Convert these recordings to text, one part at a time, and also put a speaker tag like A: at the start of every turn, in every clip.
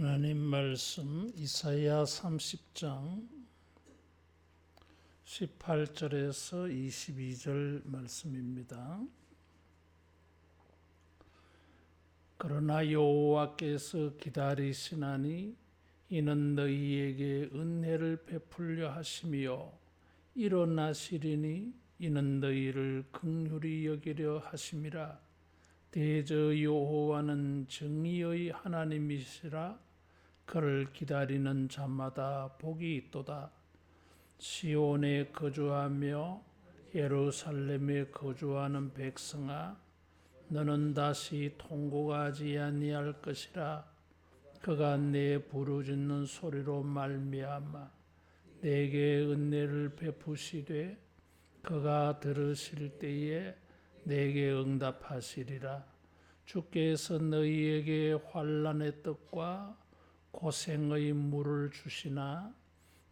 A: 하나님 말씀 이사야 30장 18절에서 22절 말씀입니다. 그러나 여호와께서 기다리시나니 이는 너희에게 은혜를 베풀려 하시며 일어나시리니 이는 너희를 긍휼히 여기려 하심이라. 대저 여호와는 정의의 하나님이시라. 그를 기다리는 자마다 복이 있도다. 시온에 거주하며 예루살렘에 거주하는 백성아, 너는 다시 통곡하지 아니할 것이라. 그가 내 부르짖는 소리로 말미암아 내게 은혜를 베푸시되 그가 들으실 때에 내게 응답하시리라. 주께서 너희에게 환난의 떡과 고생의 물을 주시나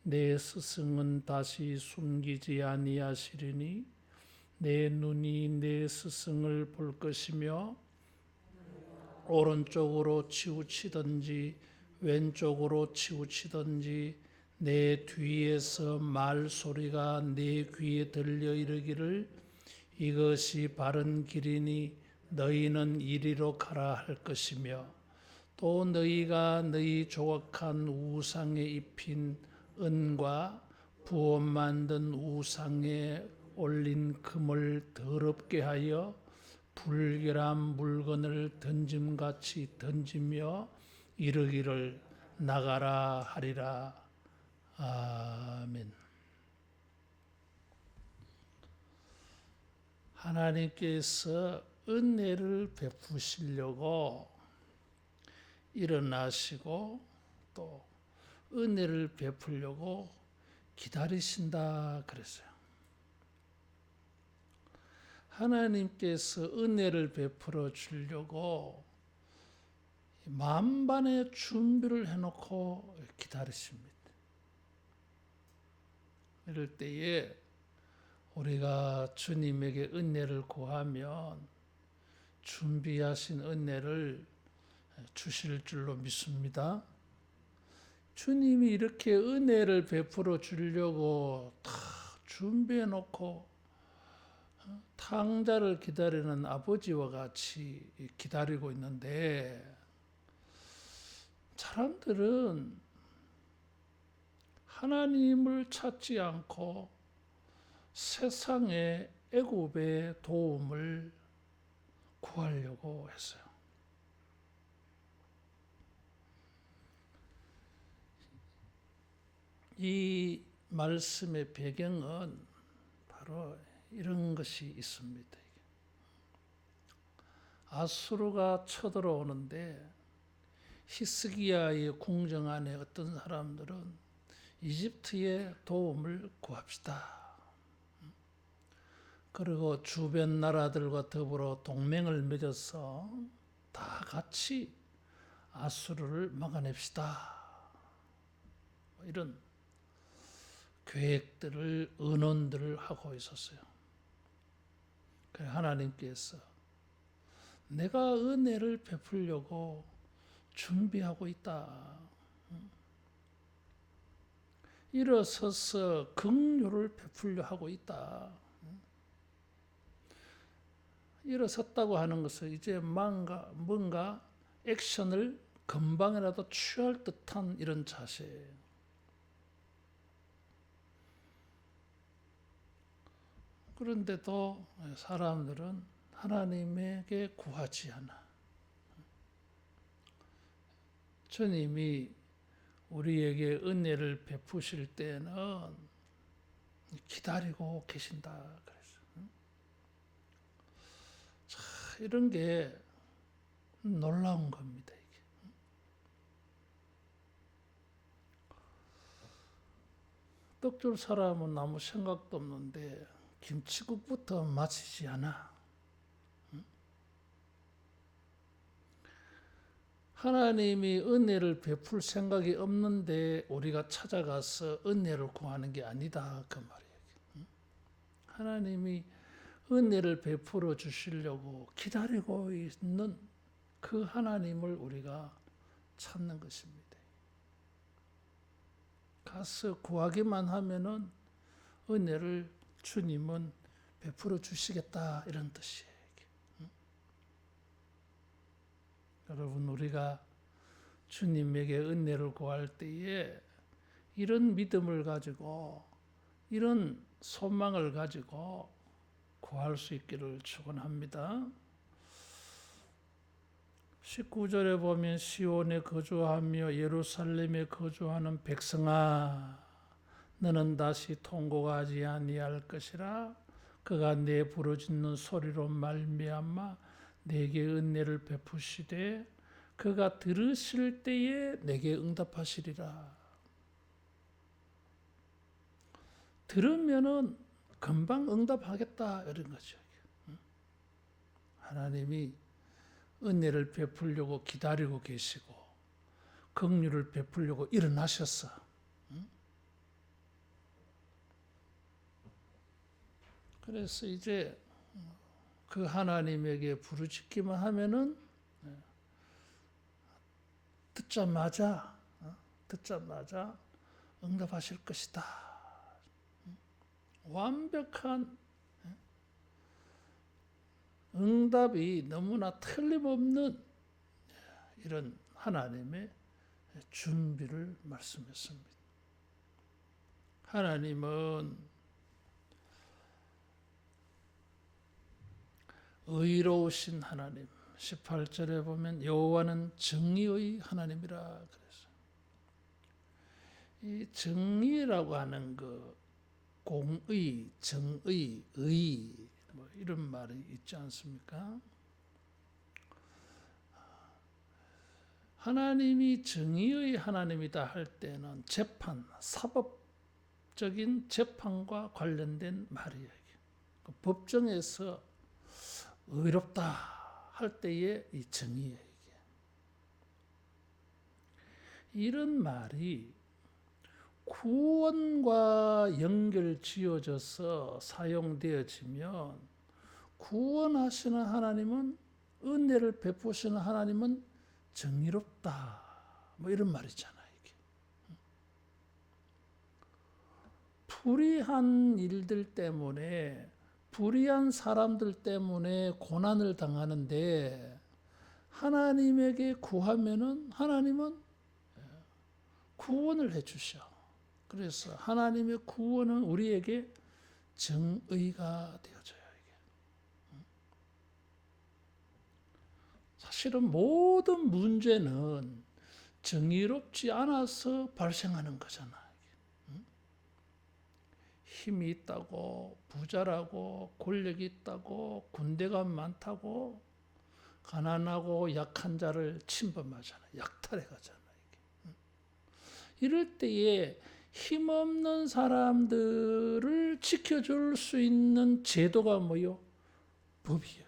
A: 내 스승은 다시 숨기지 아니하시리니 내 눈이 내 스승을 볼 것이며 오른쪽으로 치우치든지 왼쪽으로 치우치든지 내 뒤에서 말소리가 내 귀에 들려 이르기를 이것이 바른 길이니 너희는 이리로 가라 할 것이며, 또 너희가 너희 조각한 우상에 입힌 은과 부어 만든 우상에 올린 금을 더럽게 하여 불결한 물건을 던짐같이 던지며 이르기를 나가라 하리라. 아멘. 하나님께서 은혜를 베푸시려고 일어나시고 또 은혜를 베풀려고 기다리신다 그랬어요. 하나님께서 은혜를 베풀어 주려고 만반의 준비를 해놓고 기다리십니다. 이럴 때에 우리가 주님에게 은혜를 구하면 준비하신 은혜를 주실 줄로 믿습니다. 주님이 이렇게 은혜를 베풀어 주려고 다 준비해 놓고 탕자를 기다리는 아버지와 같이 기다리고 있는데, 사람들은 하나님을 찾지 않고 세상의 애굽의 도움을 구하려고 했어요. 이 말씀의 배경은 바로 이런 것이 있습니다. 아수르가 쳐들어오는데 히스기야의 궁정 안에 어떤 사람들은 이집트의 도움을 구합시다. 그리고 주변 나라들과 더불어 동맹을 맺어서 다 같이 아수르를 막아냅시다. 이런 계획들을, 의논들을 하고 있었어요. 그래서 하나님께서 내가 은혜를 베풀려고 준비하고 있다. 일어서서 긍휼을 베풀려 하고 있다. 일어섰다고 하는 것은 이제 뭔가 액션을 금방이라도 취할 듯한 이런 자세예요. 그런데도 사람들은 하나님에게 구하지 않아. 주님이 우리에게 은혜를 베푸실 때는 기다리고 계신다 그랬어요. 자, 이런 게 놀라운 겁니다. 이게. 떡 줄 사람은 아무 생각도 없는데 김치국부터 마치지 않아. 하나님이 은혜를 베풀 생각이 없는데 우리가 찾아가서 은혜를 구하는 게 아니다 그 말이에요. 하나님이 은혜를 베풀어 주시려고 기다리고 있는 그 하나님을 우리가 찾는 것입니다. 가서 구하기만 하면은 은혜를 주님은 베풀어 주시겠다, 이런 뜻이에요. 여러분, 우리가 주님에게 은혜를 구할 때에 이런 믿음을 가지고, 이런 소망을 가지고 구할 수 있기를 축원합니다. 19절에 보면 시온에 거주하며 예루살렘에 거주하는 백성아, 너는 다시 통곡하지 아니할 것이라. 그가 내 부르짖는 소리로 말미암아 내게 은혜를 베푸시되 그가 들으실 때에 내게 응답하시리라. 들으면은 금방 응답하겠다, 이런 거죠. 하나님이 은혜를 베풀려고 기다리고 계시고 긍휼을 베풀려고 일어나셨어. 그래서 이제 그 하나님에게 부르짖기만 하면은 듣자마자 응답하실 것이다. 완벽한 응답이 너무나 틀림없는 이런 하나님의 준비를 말씀했습니다. 하나님은 의로우신 하나님, 18절에 보면 여호와는 정의의 하나님이라 그랬어요. 이 정의라고 하는 그 공의, 정의, 의, 뭐 이런 말이 있지 않습니까? 하나님이 정의의 하나님이다 할 때는 재판, 사법적인 재판과 관련된 말이에요. 법정에서 의롭다 할 때의 이 정의예요. 이런 말이 구원과 연결 지어져서 사용되어지면 구원하시는 하나님은, 은혜를 베푸시는 하나님은 정의롭다, 뭐 이런 말이잖아요. 이게. 불의한 일들 때문에, 불의한 사람들 때문에 고난을 당하는데 하나님에게 구하면은 하나님은 구원을 해주셔. 그래서 하나님의 구원은 우리에게 정의가 되어져요. 이게. 사실은 모든 문제는 정의롭지 않아서 발생하는 거잖아. 힘이 있다고, 부자라고, 권력이 있다고, 군대가 많다고, 가난하고 약한 자를 침범하잖아. 약탈해 가잖아. 이럴 때에 힘없는 사람들을 지켜줄 수 있는 제도가 뭐요? 법이에요.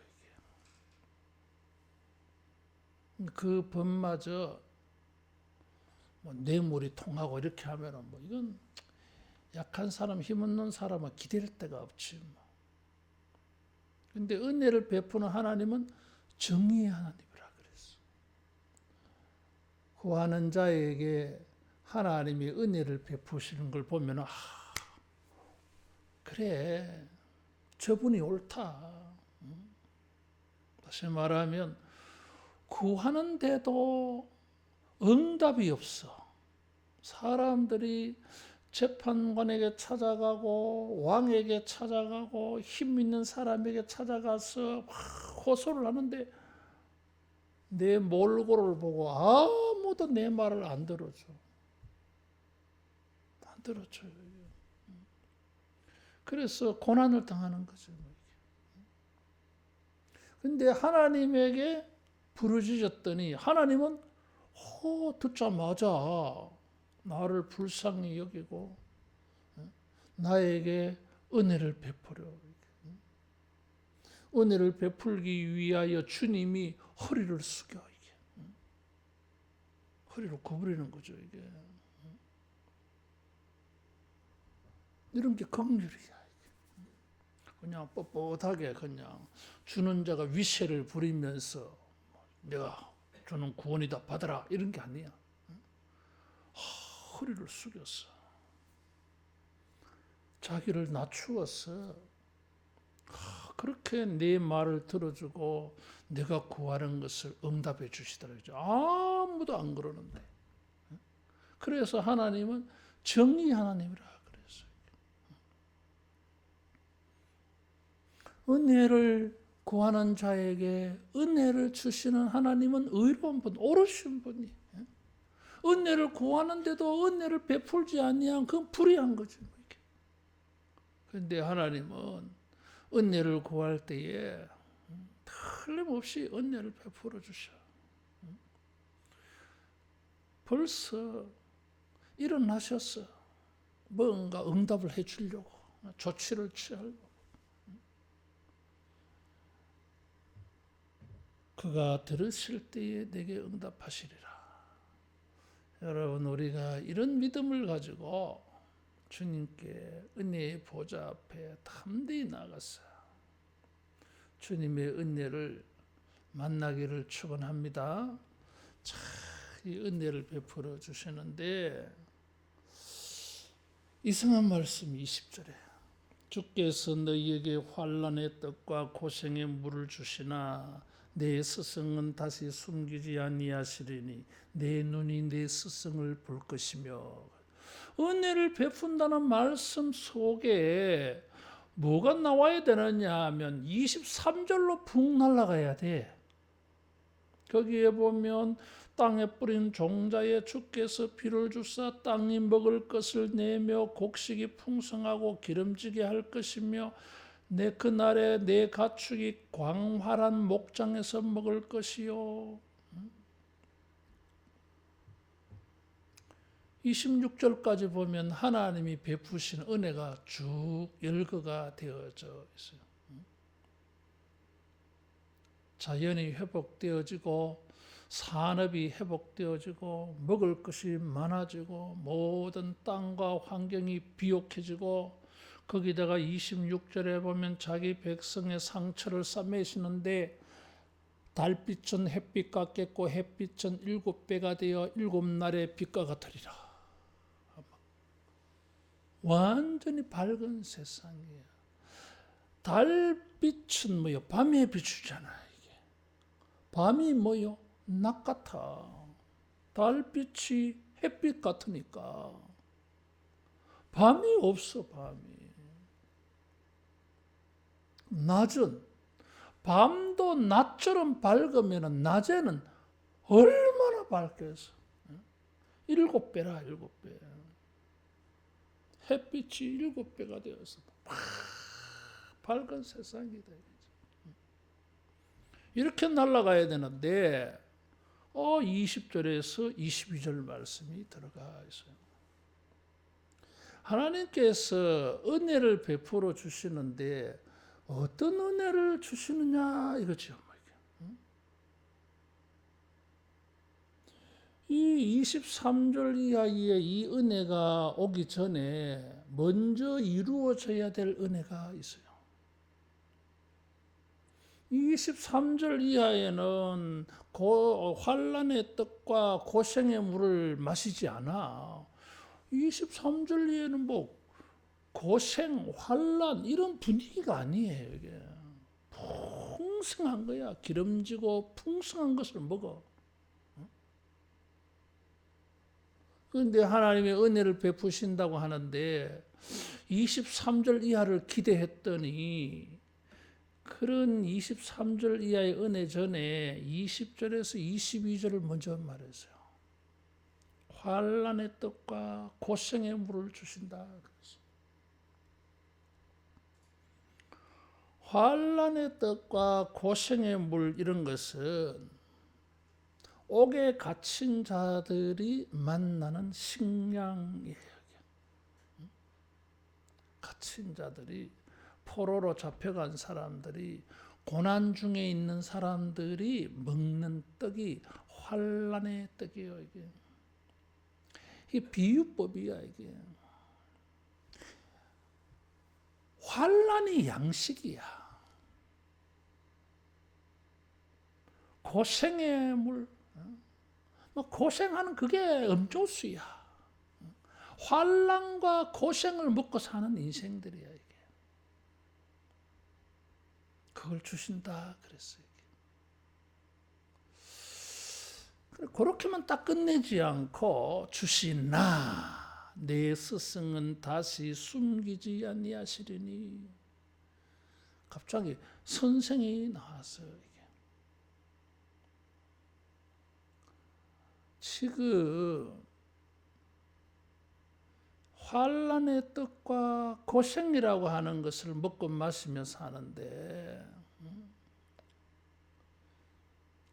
A: 이게. 그 법마저 뭐 뇌물이 통하고 이렇게 하면은 뭐 이건 약한 사람, 힘없는 사람은 기댈 데가 없지. 그런데 은혜를 베푸는 하나님은 정의의 하나님이라 그랬어. 구하는 자에게 하나님이 은혜를 베푸시는 걸 보면 그래, 저분이 옳다. 다시 말하면 구하는데도 응답이 없어. 사람들이 재판관에게 찾아가고 왕에게 찾아가고 힘 있는 사람에게 찾아가서 호소를 하는데 내 몰골을 보고 아무도 내 말을 안 들어줘. 안 들어줘요. 그래서 고난을 당하는 거죠. 근데 하나님에게 부르짖었더니 하나님은 듣자마자 나를 불쌍히 여기고 나에게 은혜를 베풀어. 은혜를 베풀기 위하여 주님이 허리를 숙여. 이게. 허리를 구부리는 거죠. 이게. 이런 게 긍휼이야. 그냥 뻣뻣하게 그냥 주는 자가 위세를 부리면서 내가 주는 구원이다 받아라 이런 게 아니야. 허리를 숙였어. 자기를 낮추었어. 그렇게 내 말을 들어주고 내가 구하는 것을 응답해 주시더라고요. 아무도 안 그러는데. 그래서 하나님은 정의 하나님이라 그랬어요. 은혜를 구하는 자에게 은혜를 주시는 하나님은 의로운 분, 옳으신 분이. 은혜를 구하는데도 은혜를 베풀지 아니한 그건 불의한 거죠. 그런데 하나님은 은혜를 구할 때에 틀림없이 은혜를 베풀어 주셔. 벌써 일어나셨어. 뭔가 응답을 해 주려고, 조치를 취하려고. 그가 들으실 때에 내게 응답하시리라. 여러분, 우리가 이런 믿음을 가지고 주님께 은혜의 보좌 앞에 담대히 나갔어요. 주님의 은혜를 만나기를 축원합니다. 참 이 은혜를 베풀어 주시는데 이상한 말씀이 20절에 주께서 너희에게 환난의 떡과 고생의 물을 주시나 내 스승은 다시 숨기지 아니하시리니 내 눈이 내 스승을 볼 것이며. 은혜를 베푼다는 말씀 속에 뭐가 나와야 되느냐 하면 23절로 붕 날아가야 돼. 거기에 보면 땅에 뿌린 종자에 주께서 비를 주사 땅이 먹을 것을 내며 곡식이 풍성하고 기름지게 할 것이며 내 그날에 내 가축이 광활한 목장에서 먹을 것이요. 26절까지 보면 하나님이 베푸신 은혜가 쭉 열거가 되어져 있어요. 자연이 회복되어지고 산업이 회복되어지고 먹을 것이 많아지고 모든 땅과 환경이 비옥해지고 거기다가 26절에 보면 자기 백성의 상처를 싸매시는데 달빛은 햇빛 같겠고 햇빛은 7배가 되어 7날의 빛과 같으리라. 완전히 밝은 세상이에요. 달빛은 뭐요? 밤에 비추잖아요. 이게. 밤이 뭐요? 낮 같아. 달빛이 햇빛 같으니까. 밤이 없어, 밤이. 낮은, 밤도 낮처럼 밝으면 낮에는 얼마나 밝겠어. 7배라, 7배. 햇빛이 7배가 되어서 밝은 세상이다. 이렇게 날아가야 되는데 20절에서 22절 말씀이 들어가 있어요. 하나님께서 은혜를 베풀어 주시는데 어떤 은혜를 주시느냐 이거죠. 이 23절 이하의 이 은혜가 오기 전에 먼저 이루어져야 될 은혜가 있어요. 23절 이하에는 환난의 떡과 고생의 물을 마시지 않아. 23절 이하에는 뭐 고생, 환난 이런 분위기가 아니에요. 이게 풍성한 거야. 기름지고 풍성한 것을 먹어. 그런데 하나님의 은혜를 베푸신다고 하는데 23절 이하를 기대했더니 그런 23절 이하의 은혜 전에 20절에서 22절을 먼저 말했어요. 환난의 떡과 고생의 물을 주신다. 환난의 떡과 고생의 물 이런 것은 옥에 갇힌 자들이 만나는 식량이에요. 갇힌 자들이 포로로 잡혀간 사람들이 고난 중에 있는 사람들이 먹는 떡이 환난의 떡이에요. 이게 비유법이야. 이게 환난이 양식이야. 고생의 물, 뭐 고생하는 그게 음조수야. 환난과 고생을 먹고 사는 인생들이야 이게. 그걸 주신다 그랬어요. 그렇게만 딱 끝내지 않고 주시나 내 스승은 다시 숨기지 아니하시리니. 갑자기 선생이 나왔어요. 이게. 지금 환난의 뜻과 고생이라고 하는 것을 먹고 마시며 사는데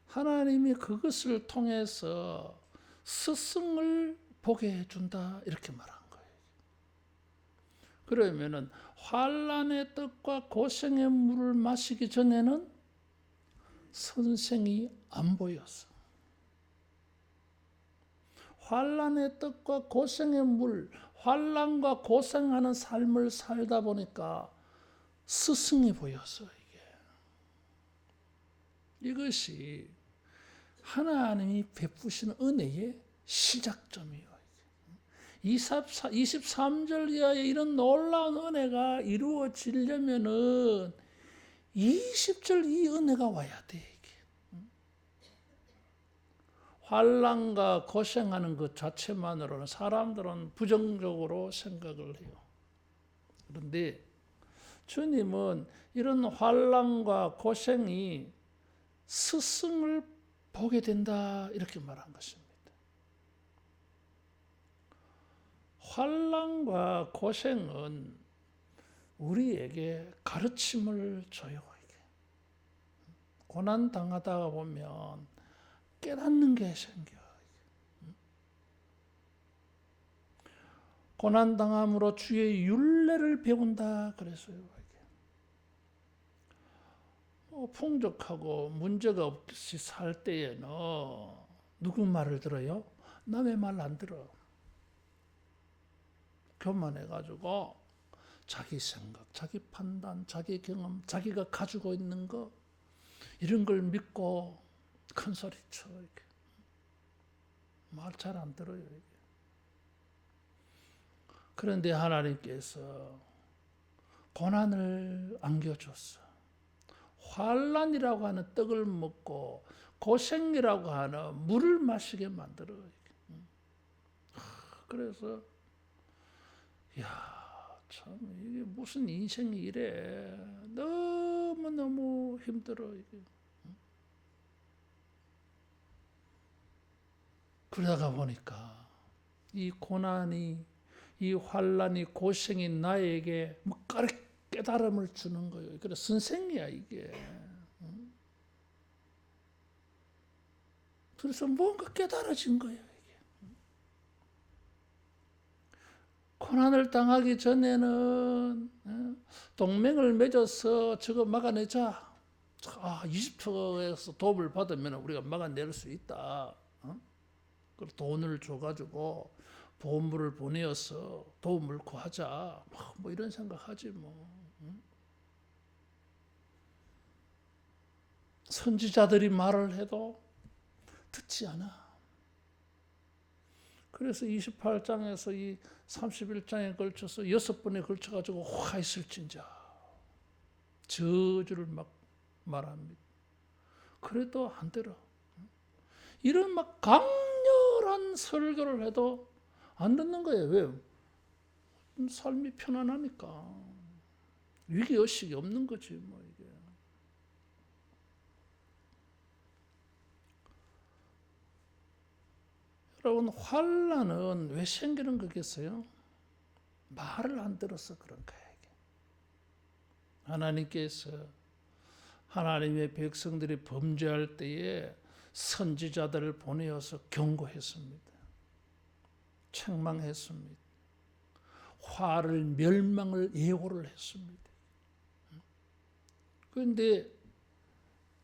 A: 하나님이 그것을 통해서 스승을 보게 해준다 이렇게 말한 거예요. 그러면은 환난의 뜻과 고생의 물을 마시기 전에는 선생이 안 보였어. 환난의 뜻과 고생의 물, 환난과 고생하는 삶을 살다 보니까 스승이 보였어 이게. 이것이 하나님이 베푸시는 은혜의 시작점이에요. 23절 이하에 이런 놀라운 은혜가 이루어지려면은 20절 이 은혜가 와야 돼. 환난과 고생하는 것 자체만으로는 사람들은 부정적으로 생각을 해요. 그런데 주님은 이런 환난과 고생이 스승을 보게 된다 이렇게 말한 것입니다. 환난과 고생은 우리에게 가르침을 줘요. 고난 당하다가 보면 깨닫는 게 생겨요. 고난 당함으로 주의 율례를 배운다 그랬어요. 풍족하고 문제가 없이 살 때에는 누구 말을 들어요? 남의 말 안 들어. 교만해가지고 자기 생각, 자기 판단, 자기 경험, 자기가 가지고 있는 거 이런 걸 믿고 큰 소리 쳐. 말 잘 안 들어요. 이게. 그런데 하나님께서 고난을 안겨줬어. 환난이라고 하는 떡을 먹고 고생이라고 하는 물을 마시게 만들어. 그래서 참 이게 무슨 인생이 이래. 너무너무 힘들어 이게. 그러다가 보니까 이 고난이, 이 환난이, 고생이 나에게 깨달음을 주는 거예요. 그래 선생이야 이게. 그래서 뭔가 깨달아진 거예요. 이게. 고난을 당하기 전에는 동맹을 맺어서 저거 막아내자. 20초에서 도움을 받으면 우리가 막아낼 수 있다. 돈을 줘가지고 보험물을 보내어서 도움을 구하자. 뭐 이런 생각하지 뭐. 선지자들이 말을 해도 듣지 않아. 그래서 28장에서 이 31장에 걸쳐서 6번에 걸쳐가지고 화 있을진자 저주를 막 말합니다. 그래도 안 들어. 이런 막 강렬한 설교를 해도 안 듣는 거예요. 왜? 삶이 편안하니까. 위기의식이 없는 거지 뭐 이게. 여러분 환난은 왜 생기는 거겠어요? 말을 안 들어서 그런 거예요. 하나님께서 하나님의 백성들이 범죄할 때에 선지자들을 보내어서 경고했습니다. 책망했습니다. 화를 멸망을 예고를 했습니다. 그런데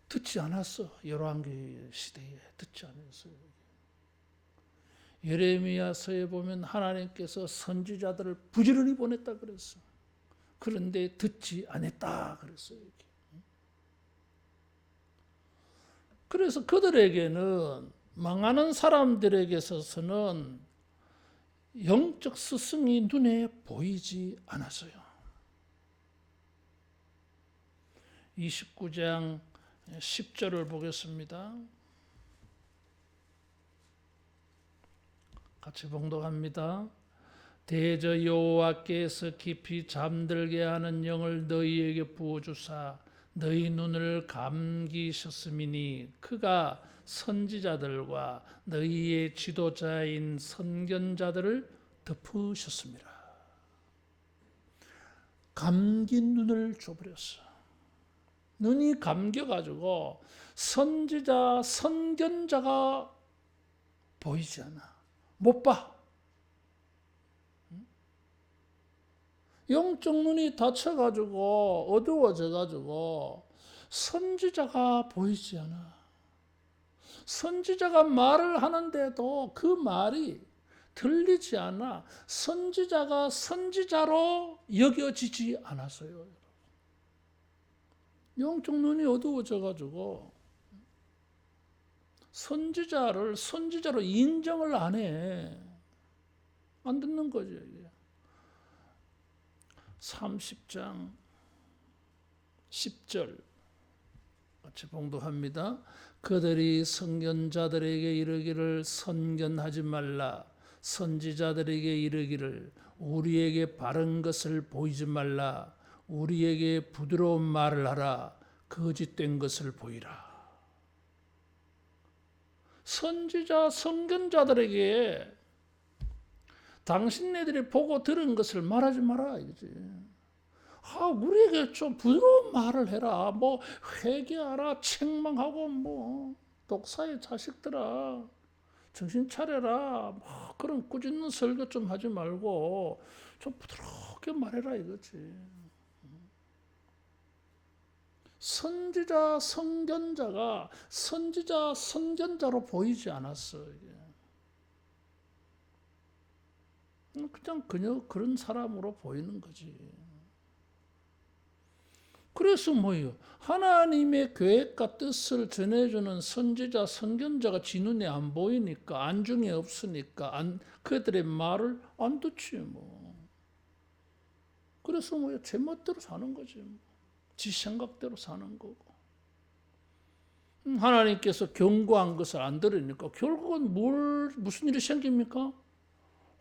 A: 듣지 않았어. 열왕기 시대에 듣지 않았어요. 예레미야서에 보면 하나님께서 선지자들을 부지런히 보냈다 그랬어. 그런데 듣지 않았다 그랬어요. 그래서 그들에게는 망하는 사람들에게 있어서는 영적 스승이 눈에 보이지 않았어요. 29장 10절을 보겠습니다. 같이 봉독합니다. 대저 여호와께서 깊이 잠들게 하는 영을 너희에게 부어주사 너희 눈을 감기셨음이니 그가 선지자들과 너희의 지도자인 선견자들을 덮으셨습니다. 감긴 눈을 줘버렸어. 눈이 감겨가지고 선지자, 선견자가 보이지 않아. 못 봐. 영적 눈이 닫혀가지고 어두워져가지고 선지자가 보이지 않아. 선지자가 말을 하는데도 그 말이 들리지 않아. 선지자가 선지자로 여겨지지 않았어요. 영적 눈이 어두워져가지고 선지자를 선지자로 인정을 안 해. 안 듣는 거죠. 이게. 30장 10절 같이 봉독합니다. 그들이 선견자들에게 이르기를 선견하지 말라. 선지자들에게 이르기를 우리에게 바른 것을 보이지 말라. 우리에게 부드러운 말을 하라. 거짓된 것을 보이라. 선지자, 선견자들에게 당신네들이 보고 들은 것을 말하지 마라 이거지. 우리에게 좀 부드러운 말을 해라. 뭐 회개하라, 책망하고 뭐 독사의 자식들아, 정신 차려라. 뭐 그런 꾸짖는 설교 좀 하지 말고 좀 부드럽게 말해라 이거지. 선지자, 선견자가 선지자, 선견자로 보이지 않았어. 이게. 그냥 그런 사람으로 보이는 거지. 그래서 뭐예요? 하나님의 계획과 뜻을 전해주는 선지자, 선견자가 지 눈에 안 보이니까, 안중에 없으니까, 그들의 말을 안 듣지 뭐. 그래서 뭐예요? 제 멋대로 사는 거지. 지 생각대로 사는 거고. 하나님께서 경고한 것을 안 들으니까 결국은 무슨 일이 생깁니까?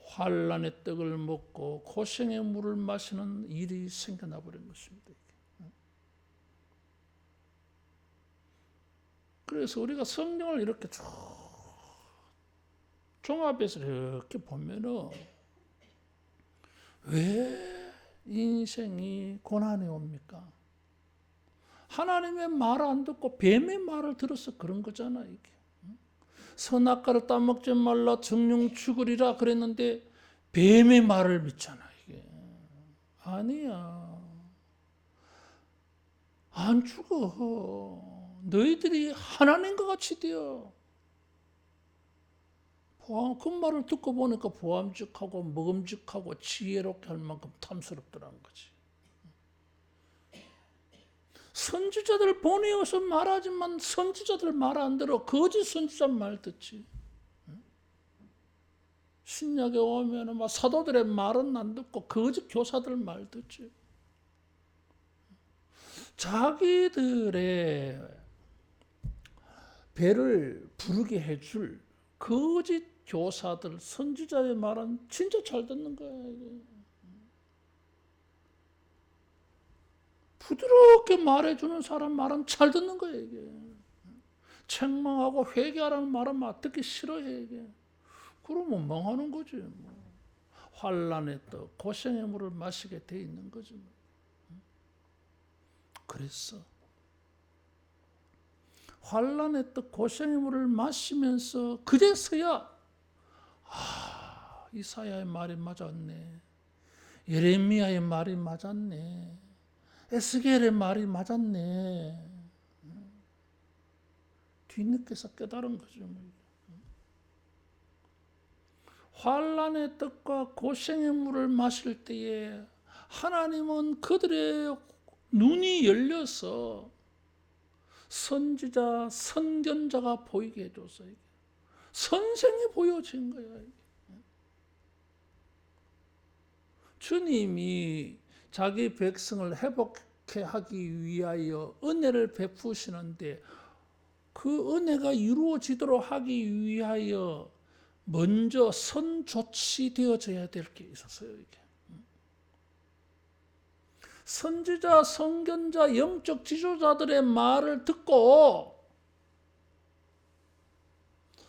A: 환난의 떡을 먹고 고생의 물을 마시는 일이 생겨나 버린 것입니다. 그래서 우리가 성경을 이렇게 쭉 종합해서 이렇게 보면은 왜 인생이 고난이 옵니까? 하나님의 말을 안 듣고 뱀의 말을 들어서 그런 거잖아 이게. 선악과를 따먹지 말라 정령 죽으리라 그랬는데 뱀의 말을 믿잖아 이게. 아니야. 안 죽어. 너희들이 하나님과 같이 되어. 그 말을 듣고 보니까 보암직하고 먹음직하고 지혜롭게 할 만큼 탐스럽더라는 거지. 선지자들 보내어서 말하지만 선지자들 말 안 들어. 거짓 선지자 말 듣지. 신약에 오면 막 사도들의 말은 안 듣고 거짓 교사들 말 듣지. 자기들의 배를 부르게 해줄 거짓 교사들, 선지자의 말은 진짜 잘 듣는 거야. 부드럽게 말해주는 사람 말은 잘 듣는 거야 이게. 책망하고 회개하라는 말은 듣기 싫어해 이게. 그러면 망하는 거지. 뭐. 환난의 떡, 고생의 물을 마시게 돼 있는 거지. 뭐. 그랬어. 환난의 떡, 고생의 물을 마시면서 그제서야 이사야의 말이 맞았네. 예레미야의 말이 맞았네. 에스겔의 말이 맞았네. 뒤늦게서 깨달은 거죠. 환난의 떡과 고생의 물을 마실 때에 하나님은 그들의 눈이 열려서 선지자, 선견자가 보이게 해줬어요. 선생이 보여진 거야. 주님이 자기 백성을 회복해 하기 위하여 은혜를 베푸시는데 그 은혜가 이루어지도록 하기 위하여 먼저 선조치되어져야 될 게 있었어요. 이게. 선지자, 선견자, 영적 지도자들의 말을 듣고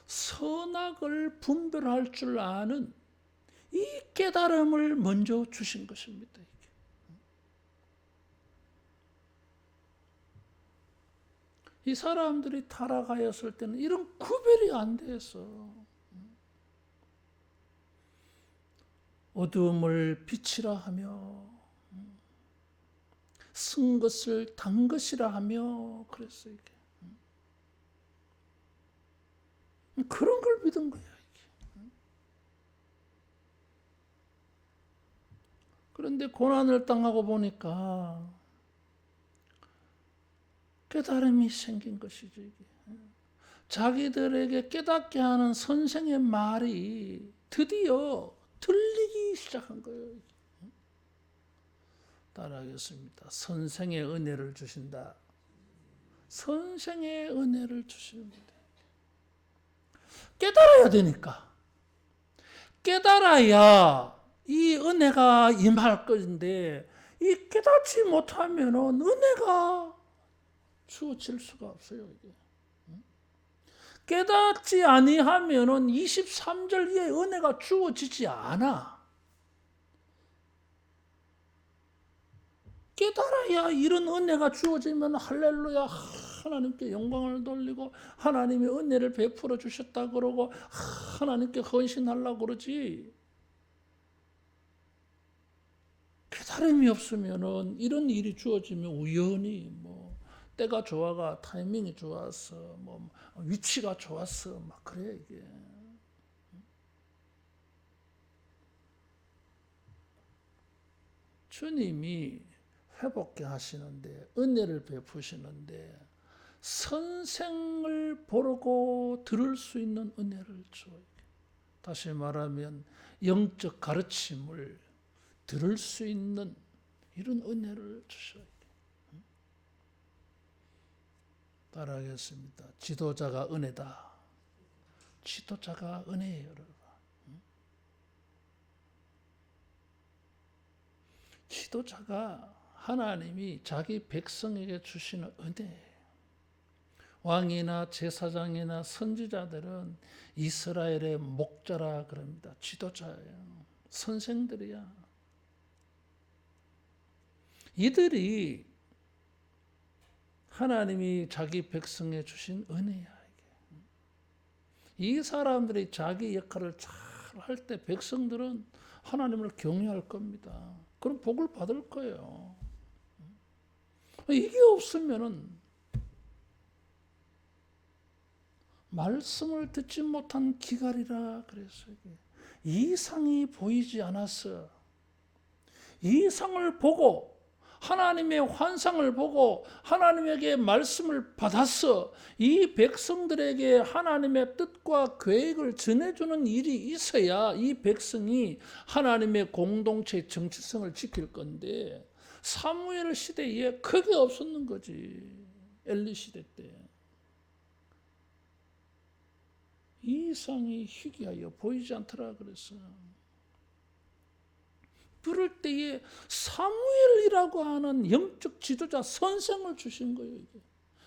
A: 선악을 분별할 줄 아는 이 깨달음을 먼저 주신 것입니다. 이 사람들이 타락하였을 때는 이런 구별이 안 돼서 어두움을 빛이라 하며 쓴 것을 단 것이라 하며 그랬어요. 이게. 그런 걸 믿은 거야. 이게. 그런데 고난을 당하고 보니까 깨달음이 생긴 것이죠. 이게. 자기들에게 깨닫게 하는 선생의 말이 드디어 들리기 시작한 거예요. 따라하겠습니다. 선생의 은혜를 주신다. 선생의 은혜를 주십니다. 깨달아야 되니까. 깨달아야 이 은혜가 임할 것인데 이 깨닫지 못하면 은혜가 주어질 수가 없어요. 이게. 깨닫지 아니하면 23절 이에 은혜가 주어지지 않아. 깨달아야 이런 은혜가 주어지면 할렐루야 하나님께 영광을 돌리고 하나님의 은혜를 베풀어 주셨다 그러고 하나님께 헌신하려고 그러지. 깨달음이 없으면 이런 일이 주어지면 우연히 뭐 때가 좋아가 타이밍이 좋았어 뭐 위치가 좋았어 막 그래 이게. 주님이 회복해 하시는데 은혜를 베푸시는데 선생을 보고 들을 수 있는 은혜를 줘요. 다시 말하면 영적 가르침을 들을 수 있는 이런 은혜를 주셔요. 따라하겠습니다. 지도자가 은혜다. 지도자가 은혜예요, 여러분. 지도자가 하나님이 자기 백성에게 주시는 은혜. 왕이나 제사장이나 선지자들은 이스라엘의 목자라 그럽니다. 지도자예요. 선생들이야. 이들이 하나님이 자기 백성에 주신 은혜야. 이 사람들이 자기 역할을 잘 할 때 백성들은 하나님을 경외할 겁니다. 그럼 복을 받을 거예요. 이게 없으면은 말씀을 듣지 못한 기갈이라 그랬어요. 이상이 보이지 않았어. 이상을 보고 하나님의 환상을 보고 하나님에게 말씀을 받았어. 이 백성들에게 하나님의 뜻과 계획을 전해주는 일이 있어야 이 백성이 하나님의 공동체의 정체성을 지킬 건데 사무엘 시대에 그게 없었는 거지. 엘리 시대 때. 이상이 희귀하여 보이지 않더라 그랬어. 그럴 때에 사무엘이라고 하는 영적 지도자 선생을 주신 거예요. 이게.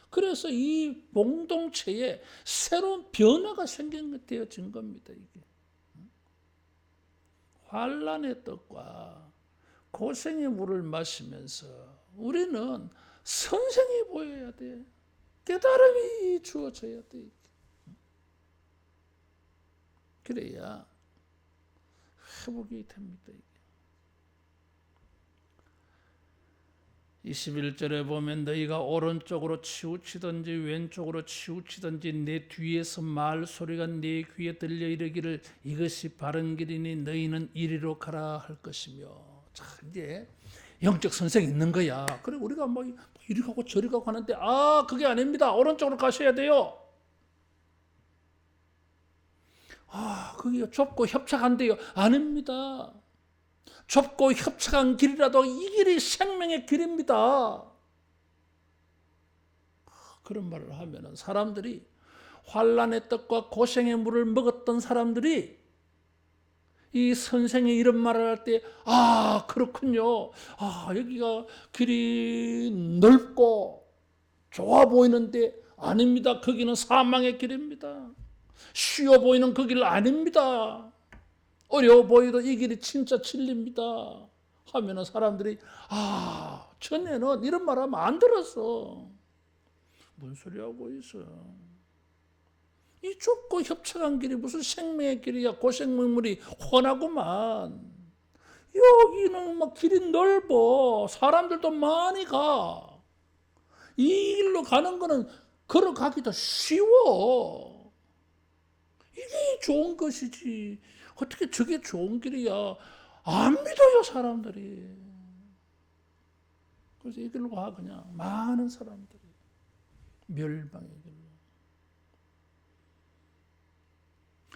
A: 그래서 이 공동체에 새로운 변화가 되어진 겁니다. 이게. 환난의 떡과 고생의 물을 마시면서 우리는 선생이 보여야 돼. 깨달음이 주어져야 돼. 그래야 회복이 됩니다. 21절에 보면 너희가 오른쪽으로 치우치든지 왼쪽으로 치우치든지 내 뒤에서 말소리가 내 귀에 들려 이르기를 이것이 바른 길이니 너희는 이리로 가라 할 것이며. 자, 이제 영적 선생이 있는 거야. 그래 우리가 뭐 이리 가고 저리 가고 하는데 그게 아닙니다. 오른쪽으로 가셔야 돼요. 거기가 좁고 협착한데요. 아닙니다. 좁고 협착한 길이라도 이 길이 생명의 길입니다. 그런 말을 하면은 사람들이, 환난의 떡과 고생의 물을 먹었던 사람들이 이 선생이 이런 말을 할 때, 그렇군요. 여기가 길이 넓고 좋아 보이는데 아닙니다. 거기는 사망의 길입니다. 쉬워 보이는 그 길 아닙니다. 어려워 보이도 이 길이 진짜 진리입니다. 하면은 사람들이, 전에는 이런 말 하면 안 들었어. 뭔 소리 하고 있어. 이 좁고 협착한 길이 무슨 생명의 길이야. 고생물이 훤하구만. 여기는 막 길이 넓어. 사람들도 많이 가. 이 길로 가는 거는 걸어가기도 쉬워. 이게 좋은 것이지. 어떻게 저게 좋은 길이야. 안 믿어요, 사람들이. 그래서 이 길로 가, 그냥. 많은 사람들이. 멸망의 길로.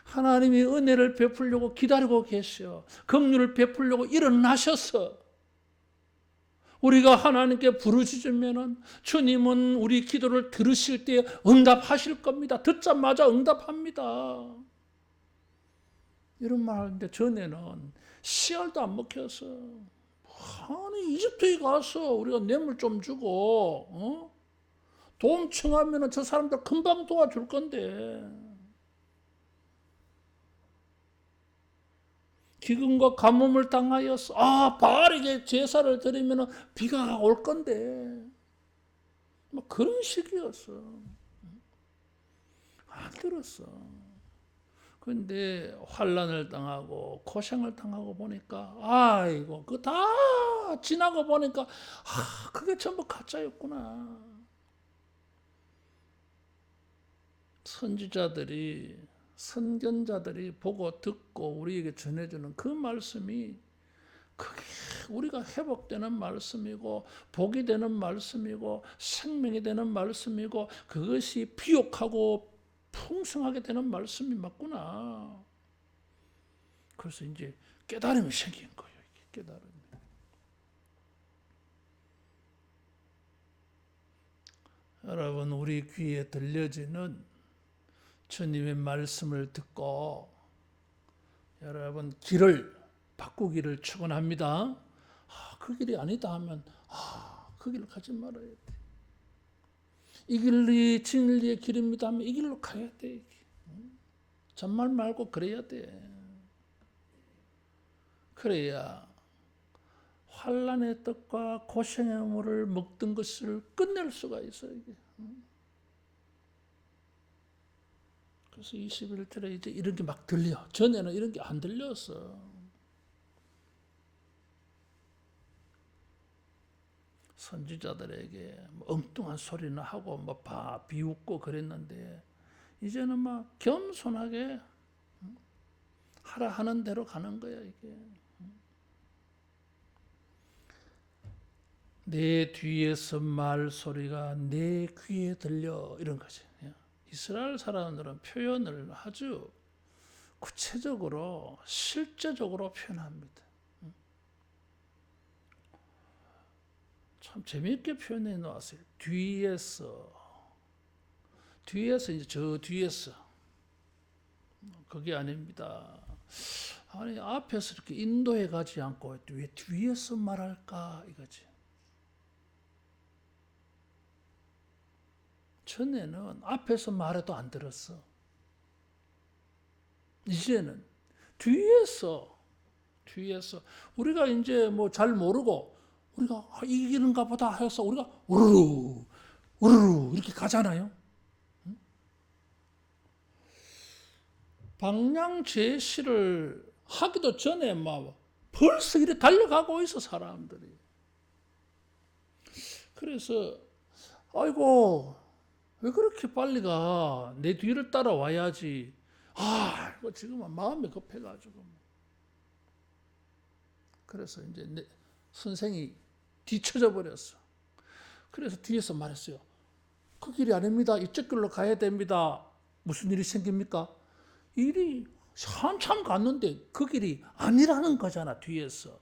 A: 하나님이 은혜를 베풀려고 기다리고 계셔. 긍휼을 베풀려고 일어나셔서 우리가 하나님께 부르짖으면은 주님은 우리 기도를 들으실 때 응답하실 겁니다. 듣자마자 응답합니다. 이런 말 하는데 전에는 씨알도 안 먹혀서, 아니 이집트에 가서 우리가 뇌물 좀 주고 도움 청하면은 저 사람들 금방 도와줄 건데, 기근과 가뭄을 당하여서 바알에게 제사를 드리면 비가 올 건데, 뭐 그런 식이었어. 안 들었어. 그런데 환난을 당하고 고생을 당하고 보니까, 아이고 그거 다 지나고 보니까 그게 전부 가짜였구나. 선지자들이, 선견자들이 보고 듣고 우리에게 전해주는 그 말씀이, 그게 우리가 회복되는 말씀이고 복이 되는 말씀이고 생명이 되는 말씀이고, 그것이 비옥하고 풍성하게 되는 말씀이 맞구나. 그래서 이제 깨달음이 생긴 거예요. 깨달음이. 여러분, 우리 귀에 들려지는 주님의 말씀을 듣고 여러분 길을 바꾸기를 축원합니다. 그 길이 아니다 하면 그 길을 가지 말아야 돼. 이 길이 진리의 길입니다 하면 이 길로 가야 돼. 잔말 말고 그래야 돼. 그래야 환난의 떡과 고생의 물을 먹던 것을 끝낼 수가 있어요. 이게. 그래서 21절에 이제 이런 게 막 들려. 전에는 이런 게 안 들렸어. 선지자들에게 엉뚱한 소리나 하고 비웃고 그랬는데, 이제는 막 겸손하게 하라 하는 대로 가는 거야, 이게. 내 뒤에서 말 소리가 내 귀에 들려, 이런 거지. 이스라엘 사람들은 표현을 아주 구체적으로 실제적으로 표현합니다. 참 재미있게 표현해 놓았어요. 뒤에서 이제 저 뒤에서, 그게 아닙니다. 아니 앞에서 이렇게 인도해 가지 않고 왜 뒤에서 말할까 이거지. 전에는 앞에서 말해도 안 들었어. 이제는 뒤에서 우리가 이제 뭐 잘 모르고 우리가 이기는가 보다 해서 우리가 우르르 이렇게 가잖아요. 방향 제시를 하기도 전에 막 벌써 이렇게 달려가고 있어, 사람들이. 그래서 아이고 왜 그렇게 빨리 가? 내 뒤를 따라와야지. 이거 지금 마음이 급해가지고. 그래서 이제 선생이 뒤쳐져 버렸어. 그래서 뒤에서 말했어요. 그 길이 아닙니다. 이쪽 길로 가야 됩니다. 무슨 일이 생깁니까? 일이 한참 갔는데 그 길이 아니라는 거잖아, 뒤에서.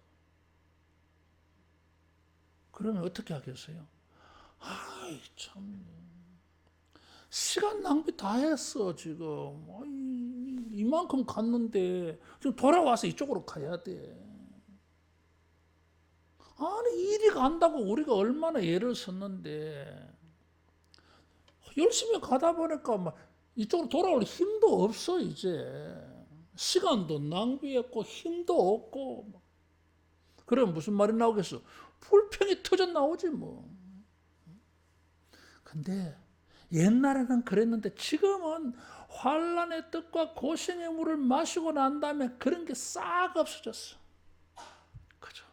A: 그러면 어떻게 하겠어요? 아이, 참. 시간 낭비 다 했어, 지금. 이만큼 갔는데, 지금 돌아와서 이쪽으로 가야 돼. 아니, 이리 간다고 우리가 얼마나 애를 썼는데, 열심히 가다 보니까 막 이쪽으로 돌아올 힘도 없어, 이제. 시간도 낭비했고, 힘도 없고. 그럼 무슨 말이 나오겠어? 불평이 터져 나오지, 뭐. 근데, 옛날에는 그랬는데 지금은 환란의 뜻과 고생의 물을 마시고 난 다음에 그런 게 싹 없어졌어. 그죠?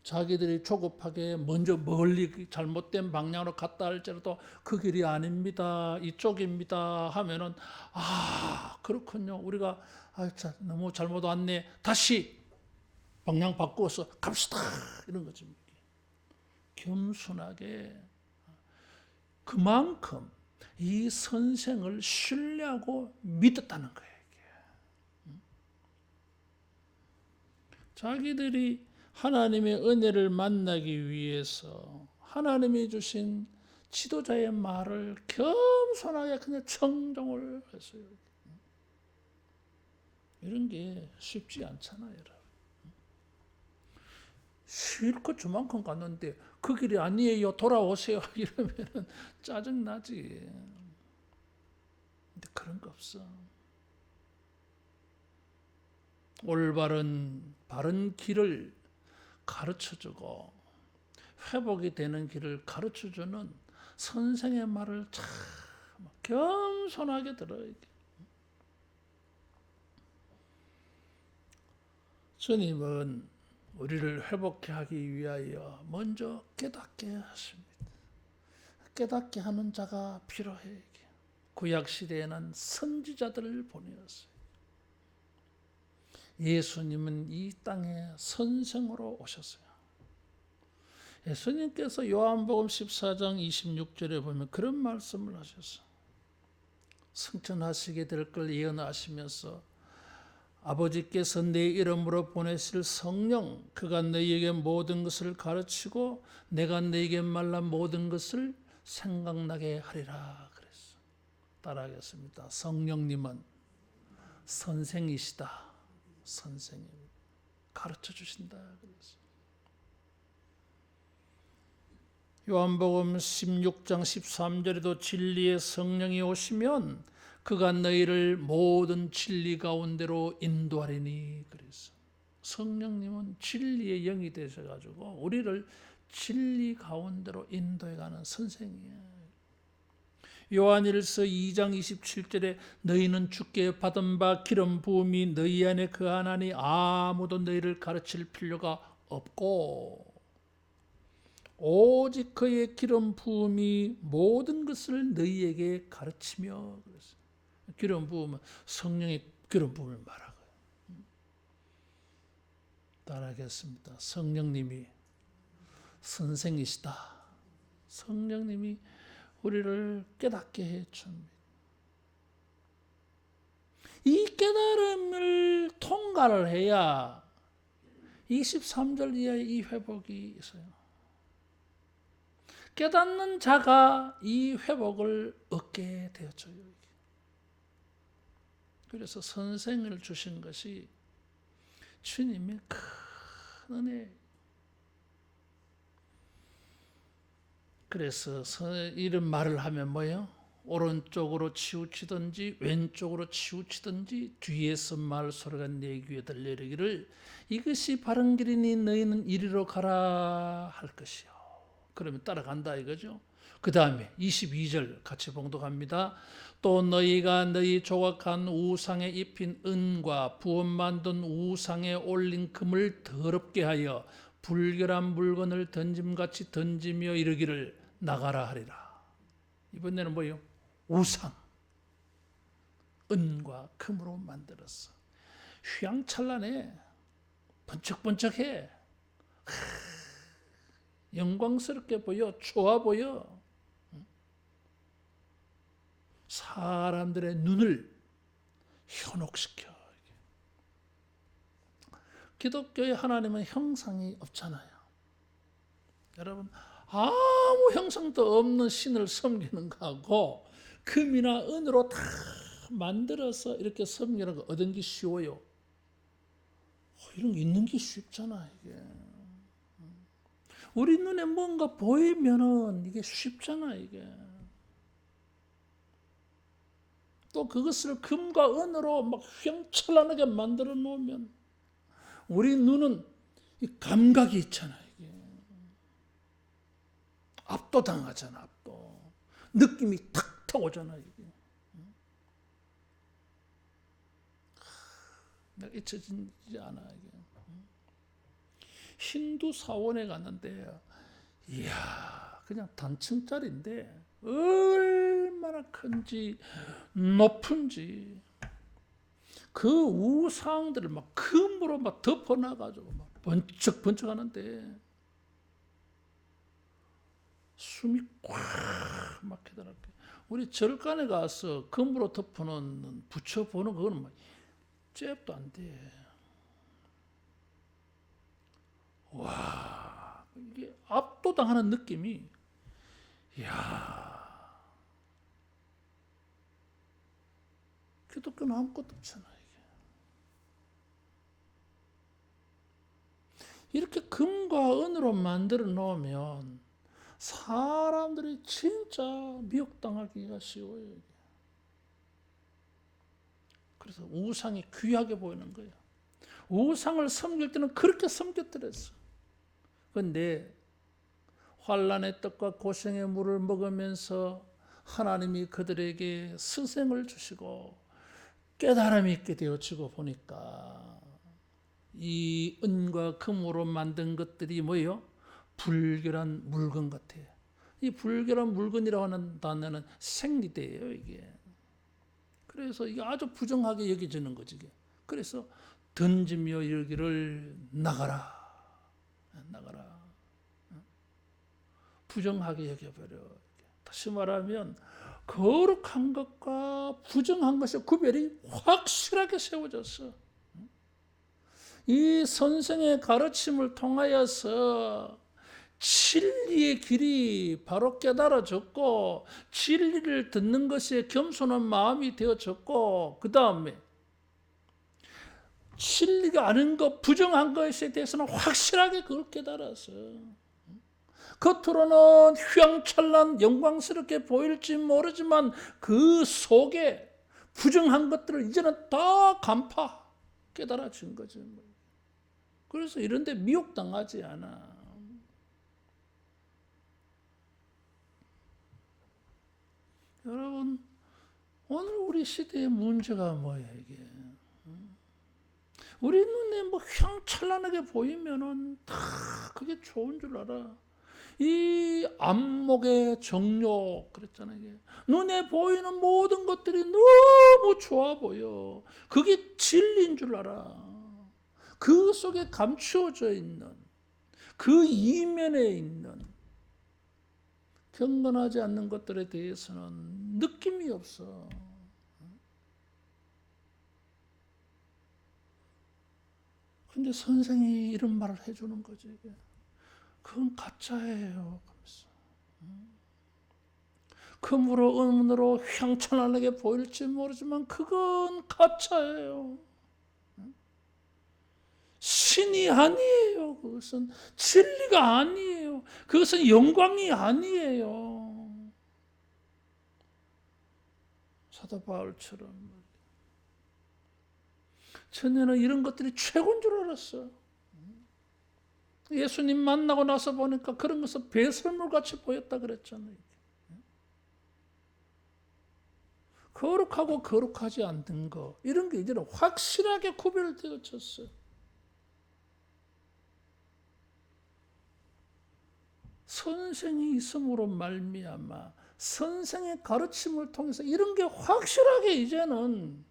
A: 자기들이 조급하게 먼저 멀리 잘못된 방향으로 갔다 할지라도 그 길이 아닙니다, 이쪽입니다 하면은, 그렇군요, 우리가 너무 잘못 왔네, 다시 방향 바꾸어서 갑시다, 이런 거지. 겸손하게 그만큼 이 선생을 신뢰하고 믿었다는 거예요. 자기들이 하나님의 은혜를 만나기 위해서 하나님이 주신 지도자의 말을 겸손하게 그냥 청종을 했어요. 이런 게 쉽지 않잖아요, 여러분. 실컷 저만큼 갔는데 그 길이 아니에요, 돌아오세요 이러면 짜증나지. 근데 그런 거 없어. 올바른 바른 길을 가르쳐주고 회복이 되는 길을 가르쳐주는 선생의 말을 참 겸손하게 들어야 돼. 주님은 우리를 회복케 하기 위하여 먼저 깨닫게 하십니다. 깨닫게 하는 자가 필요해. 구약 시대에는 선지자들을 보내었어요. 예수님은 이 땅에 선생으로 오셨어요. 예수님께서 요한복음 14장 26절에 보면 그런 말씀을 하셨어요. 승천하시게 될 걸 예언하시면서 아버지께서 내 이름으로 보내실 성령, 그가 너희에게 모든 것을 가르치고 내가 너희에게 말한 모든 것을 생각나게 하리라 그랬어. 따라하겠습니다. 성령님은 선생이시다. 선생님 가르쳐 주신다 그랬어. 요한복음 16장 13절에도 진리의 성령이 오시면 그가 너희를 모든 진리 가운데로 인도하리니 그랬어. 성령님은 진리의 영이 되셔가지고 우리를 진리 가운데로 인도해가는 선생이에요. 요한일서 2장 27절에 너희는 주께 받은 바 기름 부음이 너희 안에 거하나니 아무도 너희를 가르칠 필요가 없고 오직 그의 기름 부음이 모든 것을 너희에게 가르치며 그랬어요. 기름 부음은 성령의 기름 부음을 말하고요. 따라하겠습니다. 성령님이 선생이시다. 성령님이 우리를 깨닫게 해줍니다. 이 깨달음을 통과를 해야 23절 이하의 이 회복이 있어요. 깨닫는 자가 이 회복을 얻게 되었죠. 그래서 선생을 주신 것이 주님의 큰 은혜. 그래서 이런 말을 하면 뭐예요? 오른쪽으로 치우치든지 왼쪽으로 치우치든지 뒤에서 말 소리가 내 귀에 들려이르기를 이것이 바른 길이니 너희는 이리로 가라 할 것이요. 그러면 따라간다 이거죠. 그 다음에 22절 같이 봉독합니다. 또 너희가 너희 조각한 우상에 입힌 은과 부업 만든 우상에 올린 금을 더럽게 하여 불결한 물건을 던짐같이 던지며 이르기를 나가라 하리라. 이번에는 뭐예요? 우상, 은과 금으로 만들었어. 휘황찬란해, 번쩍번쩍해, 영광스럽게 보여, 좋아 보여. 사람들의 눈을 현혹시켜. 기독교의 하나님은 형상이 없잖아요. 여러분, 아무 형상도 없는 신을 섬기는 거하고 금이나 은으로 다 만들어서 이렇게 섬기는 거 얻은 게 쉬워요. 이런 게 있는 게 쉽잖아, 이게. 우리 눈에 뭔가 보이면은 이게 쉽잖아, 이게. 또 그것을 금과 은으로 막 휘황찬란하게 만들어 놓으면 우리 눈은 이 감각이 있잖아, 이게. 압도당하잖아, 압도. 느낌이 탁 오잖아, 이게. 내가 잊혀지지 않아, 이게. 힌두 사원에 갔는데, 이야, 그냥 단층짜리인데, 얼마나 큰지, 높은지, 그 우상들을 막 금으로 막 덮어놔가지고 막 번쩍번쩍 하는데, 숨이 꽉 막히더라고요. 우리 절간에 가서 금으로 덮어놓은 붙여보는 그거는 막 잽도 안 돼. 와, 이게 압도당하는 느낌이, 이야, 기독교는 아무것도 없잖아, 이게. 이렇게 금과 은으로 만들어 놓으면 사람들이 진짜 미혹당하기가 쉬워요, 이게. 그래서 우상이 귀하게 보이는 거예요. 우상을 섬길 때는 그렇게 섬겼더랬어. 그런데 환난의 떡과 고생의 물을 먹으면서 하나님이 그들에게 스승을 주시고 깨달음이 있게 되어지고 보니까 이 은과 금으로 만든 것들이 뭐예요? 불결한 물건 같아요. 이 불결한 물건이라고 하는 단어는 생리대예요, 이게. 그래서 이게 아주 부정하게 여겨지는 거지, 이게. 그래서 던지며 이르기를 나가라, 나가라. 부정하게 여겨버려. 다시 말하면 거룩한 것과 부정한 것의 구별이 확실하게 세워졌어. 이 선생의 가르침을 통하여서 진리의 길이 바로 깨달아졌고 진리를 듣는 것에 겸손한 마음이 되어졌고 그 다음에 진리가 아닌 것, 부정한 것에 대해서는 확실하게 그걸 깨달아서 겉으로는 휘황찬란 영광스럽게 보일지 모르지만 그 속에 부정한 것들을 이제는 다 간파 깨달아진 거죠. 그래서 이런 데 미혹당하지 않아. 여러분, 오늘 우리 시대의 문제가 뭐예요, 이게? 우리 눈에 뭐 휘황찬란하게 보이면은 다 그게 좋은 줄 알아. 이 안목의 정욕 그랬잖아요. 이게. 눈에 보이는 모든 것들이 너무 좋아 보여. 그게 진리인 줄 알아. 그 속에 감추어져 있는 그 이면에 있는 경건하지 않는 것들에 대해서는 느낌이 없어. 근데 선생이 이런 말을 해주는 거지. 그건 가짜예요. 금으로 은으로 휘황찬란하게 보일지 모르지만 그건 가짜예요. 신이 아니에요. 그것은 진리가 아니에요. 그것은 영광이 아니에요. 사도 바울처럼 전에는 이런 것들이 최고인 줄 알았어. 예수님 만나고 나서 보니까 그런 것은 배설물같이 보였다 그랬잖아요. 거룩하고 거룩하지 않는 거 이런 게 이제는 확실하게 구별되어졌어요. 선생이 있음으로 말미암아 선생의 가르침을 통해서 이런 게 확실하게 이제는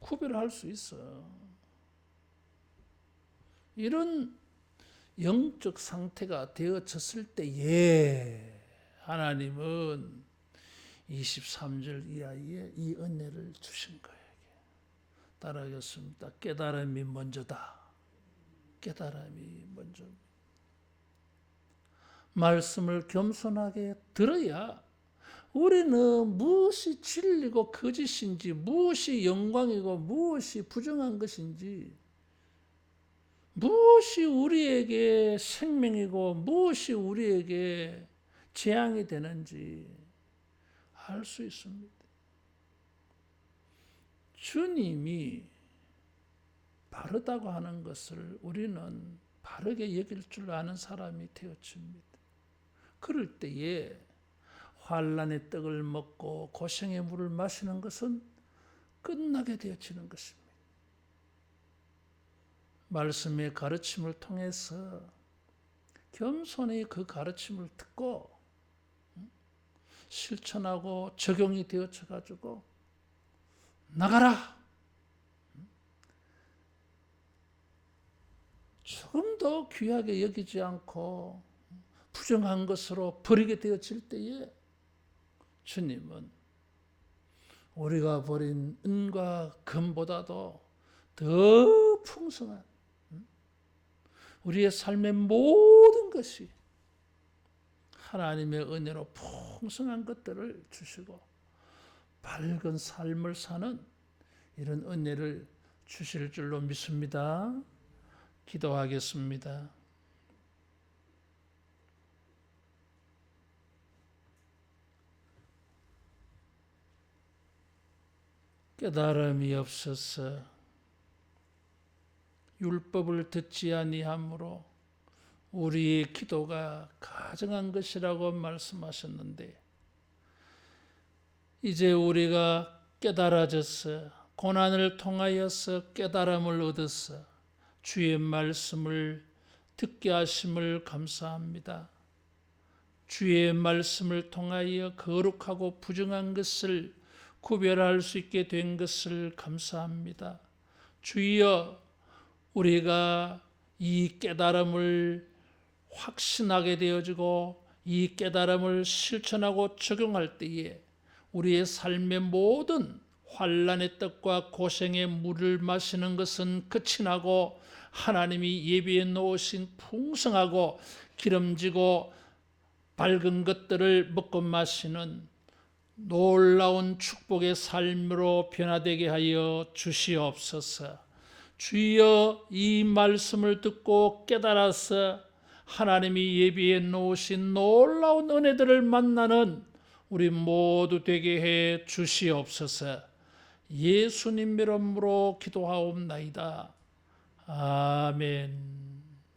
A: 구별할 수 있어. 이런 영적 상태가 되어졌을 때에 하나님은 23절 이하에 이 은혜를 주신 거예요. 따라하겠습니다. 깨달음이 먼저다. 깨달음이 먼저. 말씀을 겸손하게 들어야 우리는 무엇이 진리고 거짓인지, 무엇이 영광이고 무엇이 부정한 것인지, 무엇이 우리에게 생명이고 무엇이 우리에게 재앙이 되는지 알 수 있습니다. 주님이 바르다고 하는 것을 우리는 바르게 여길 줄 아는 사람이 되어집니다. 그럴 때에 환난의 떡을 먹고 고생의 물을 마시는 것은 끝나게 되어지는 것입니다. 말씀의 가르침을 통해서 겸손히 그 가르침을 듣고 실천하고 적용이 되어져 가지고 나가라. 조금 더 귀하게 여기지 않고 부정한 것으로 버리게 되어질 때에 주님은 우리가 버린 은과 금보다도 더 풍성한 우리의 삶의 모든 것이 하나님의 은혜로 풍성한 것들을 주시고 밝은 삶을 사는 이런 은혜를 주실 줄로 믿습니다. 기도하겠습니다. 깨달음이 없어서 율법을 듣지 아니함으로 우리의 기도가 가증한 것이라고 말씀하셨는데, 이제 우리가 깨달아져서 고난을 통하여서 깨달음을 얻어서 주의 말씀을 듣게 하심을 감사합니다. 주의 말씀을 통하여 거룩하고 부정한 것을 구별할 수 있게 된 것을 감사합니다. 주여, 우리가 이 깨달음을 확신하게 되어지고 이 깨달음을 실천하고 적용할 때에 우리의 삶의 모든 환난의 떡과 고생의 물을 마시는 것은 끝이 나고 하나님이 예비해 놓으신 풍성하고 기름지고 밝은 것들을 먹고 마시는 놀라운 축복의 삶으로 변화되게 하여 주시옵소서. 주여, 이 말씀을 듣고 깨달아서 하나님이 예비해 놓으신 놀라운 은혜들을 만나는 우리 모두 되게 해 주시옵소서. 예수님 이름으로 기도하옵나이다. 아멘.